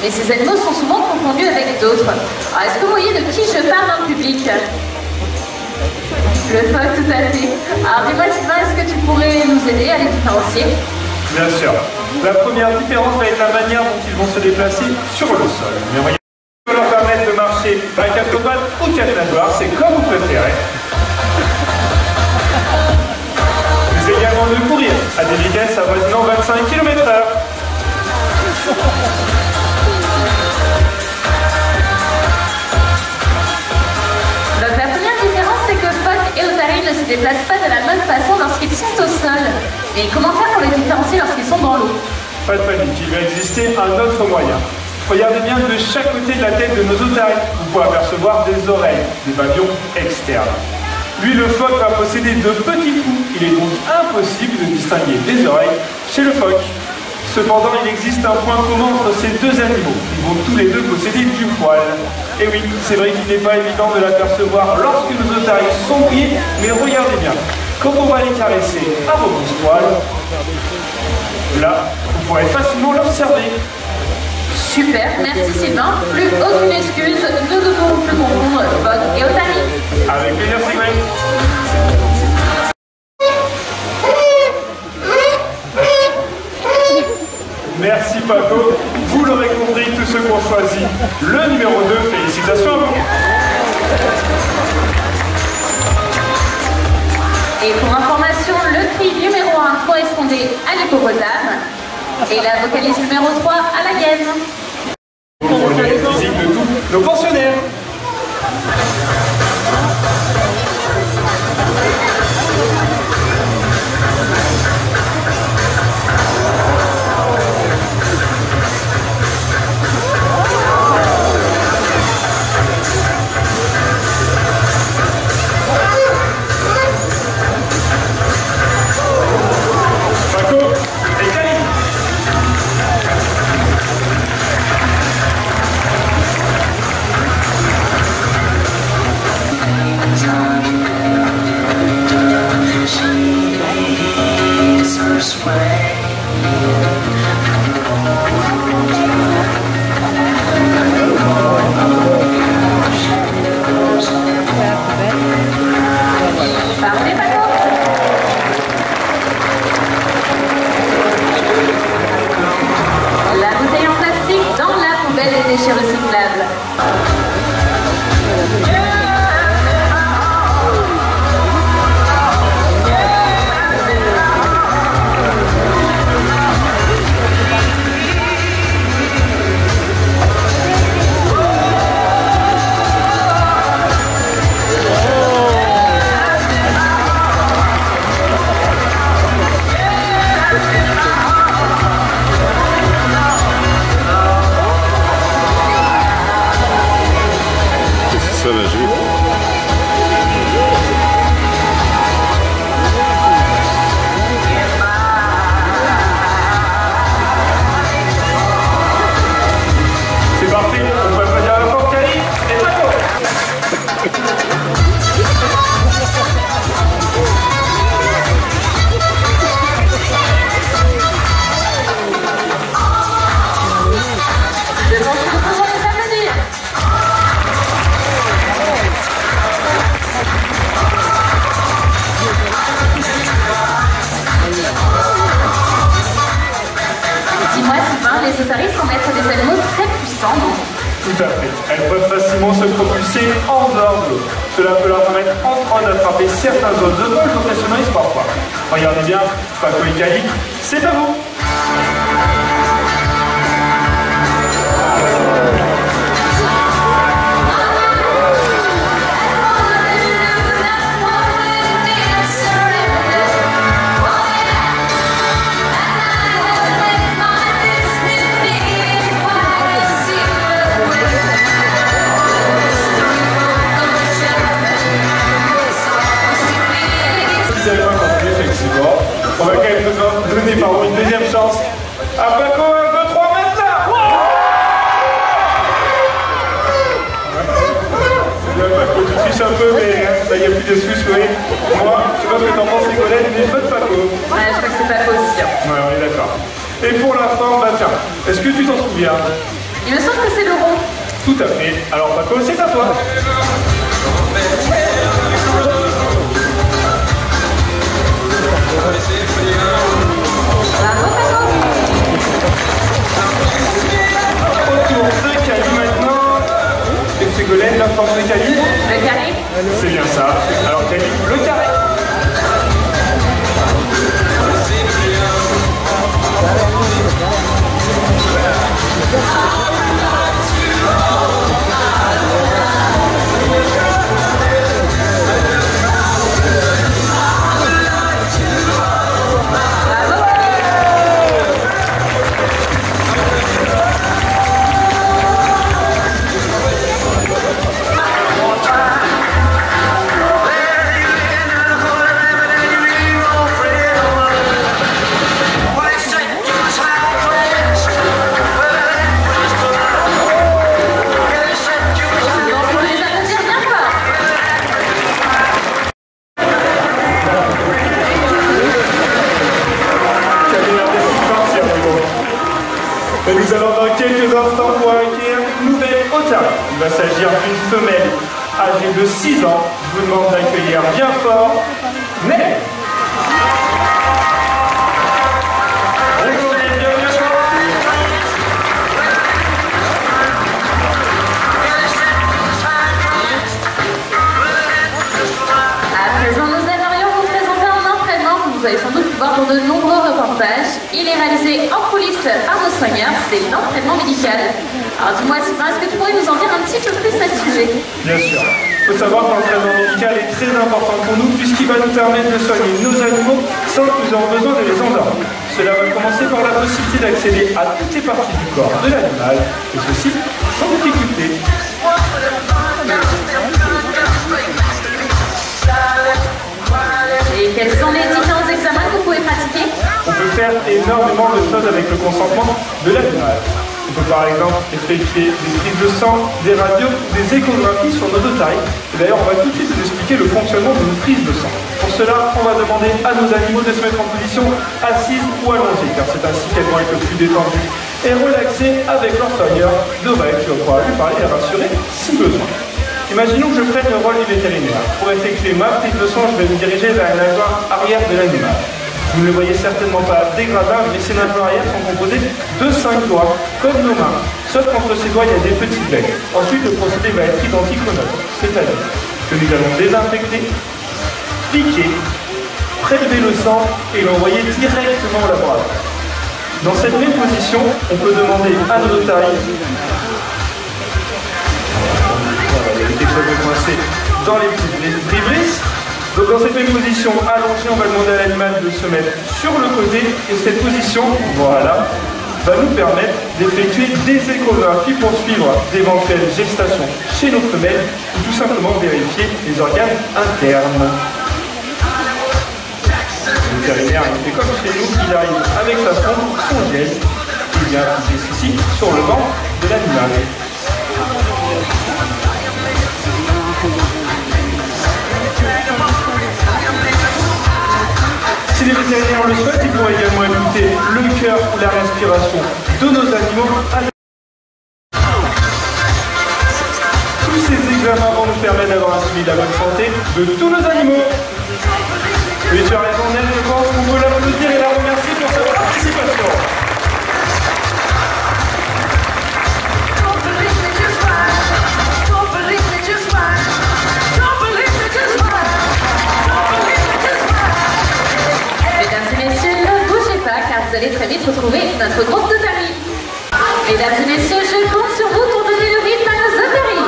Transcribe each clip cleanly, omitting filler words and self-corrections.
mais ces animaux sont souvent confondus avec d'autres. Alors, est-ce que vous voyez de qui je parle dans le public? Le phoque, tout à fait. Alors dis-moi Sylvain, est-ce que tu pourrais nous aider à les différencier? Bien sûr. La première différence va être la manière dont ils vont se déplacer sur le sol. Mais regardez, on va leur permettre de marcher à quatre pattes ou quatre nageoires, c'est comme vous préférez. Mais également de courir à des vitesses avoisinant 25 km/h. Donc la première différence, c'est que phoque et otaries ne se déplacent pas de la même façon lorsqu'ils sont au sol. Mais comment faire pour les différencier lorsqu'ils sont dans l'eau? Pas de panique, il va exister un autre moyen. Regardez bien de chaque côté de la tête de nos otaries. Vous pouvez apercevoir des oreilles, des pavillons externes. Lui, le phoque, va posséder de petits trous. Il est donc impossible de distinguer des oreilles chez le phoque. Cependant, il existe un point commun entre ces deux animaux. Ils vont tous les deux posséder du poil. Et oui, c'est vrai qu'il n'est pas évident de l'apercevoir lorsque nos otaries sont mouillées, mais regardez bien. Quand on va les caresser à rebrousse-poil, là, vous pourrez facilement l'observer. Super, merci Sylvain. Plus aucune excuse, nous ne devons plus confondre phoque et otarie. Avec plaisir, Sylvain. Merci Paco, vous l'aurez compris, tous ceux qui ont choisi le numéro 2, félicitations à vous. Et pour information, le cri numéro 1 correspondait à l'hippopotame et la vocalise numéro 3 à la hyène. Vous prenez les physiques de tous nos pensionnaires. Déchets recyclables. Ça va jouer. C'est parti, on peut pas dire à la porte Cali et Paco. Je pense que nous pouvons les applaudir. Dis-moi Sylvain, les otaries semblent être des animaux très puissants. Tout à fait. Elles peuvent facilement se propulser en dehors de l'eau. Cela peut leur permettre entre autres d'attraper certains autres de vol professionnels parfois. Regardez bien, Paco et Cali, c'est à vous. On va quand même donner une deuxième chance à Paco. 1, 2, 3, maintenant. Paco, tu triches un peu, mais là, il n'y a plus d'excuses, oui. Moi, je sais pas ce que t'en penses, Nicolette, mais je vote Paco. Ouais, je crois que c'est Paco aussi. Ouais, on est d'accord. Et pour la fin, bah tiens, est-ce que tu t'en souviens Il me semble que c'est le rond. Tout à fait. Alors Paco, c'est à toi. Bravo Paco. Autour de Cali maintenant. Et Ségolène, la forme de Cali. Le carré. C'est bien ça. Alors Cali, le carré. Et nous allons dans quelques instants pour accueillir une nouvelle otarie. Il va s'agir d'une femelle âgée de 6 ans. Je vous demande d'accueillir bien fort Nel. Vous allez sans doute voir dans de nombreux reportages. Il est réalisé en coulisses par nos soigneurs, c'est l'entraînement médical. Alors dis-moi Sylvain, est-ce que tu pourrais nous en dire un petit peu plus à ce sujet? Bien sûr. Il faut savoir que l'entraînement médical est très important pour nous puisqu'il va nous permettre de soigner nos animaux sans que nous ayons besoin de les endormir. Cela va commencer par la possibilité d'accéder à toutes les parties du corps de l'animal, et ceci sans difficulté. Et quels sont les différents examens que vous pouvez pratiquer? On peut faire énormément de choses avec le consentement de l'animal. On peut par exemple effectuer des prises de sang, des radios, des échographies sur nos otaries. Et d'ailleurs, on va tout de suite vous expliquer le fonctionnement d'une prise de sang. Pour cela, on va demander à nos animaux de se mettre en position assise ou allongée, car c'est ainsi qu'elles vont être le plus détendues et relaxées avec leur soigneur. Doré, tu vas pouvoir lui parler et rassurer si besoin. Imaginons que je prenne le rôle du vétérinaire. Pour effectuer ma prise de sang, je vais me diriger vers la nageoire arrière de l'animal. Vous ne le voyez certainement pas dégradable, mais ces nageoires arrière sont composées de 5 doigts, comme nos mains. Sauf qu'entre ces doigts, il y a des petites veines. Ensuite, le procédé va être identique au nôtre. C'est-à-dire que nous allons désinfecter, piquer, prélever le sang et l'envoyer directement au laboratoire. Dans cette même position, on peut demander à nos otaries coincé dans les petites vibrisses. Donc dans cette même position allongée, on va demander à l'animal de se mettre sur le côté et cette position, voilà, va nous permettre d'effectuer des échographies pour suivre d'éventuelles gestations chez nos femelles ou tout simplement vérifier les organes internes. Le vétérinaire, il fait comme chez nous, il arrive avec sa sonde, son gel, il vient appliquer ceci sur le ventre de l'animal. Si les vétérinaires le souhaitent, ils pourront également écouter le cœur ou la respiration de nos animaux. Tous ces examens vont nous permettre d'avoir un suivi de la bonne santé de tous nos animaux. Oui, tu as raison, Nel, je pense qu'on peut l'applaudir et la remercier pour sa participation. Vous allez très vite retrouver notre groupe d'otaries. Mesdames et messieurs, je compte sur vous pour donner le rythme à nos otaries.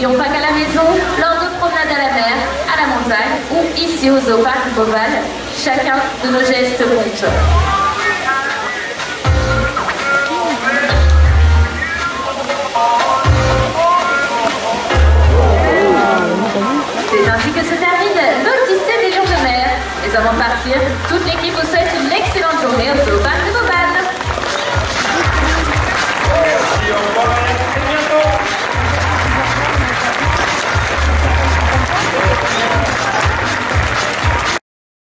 N'oublions pas qu'à la maison, lors de promenades à la mer, à la montagne ou ici au zoo Parc Beauval, chacun de nos gestes compte.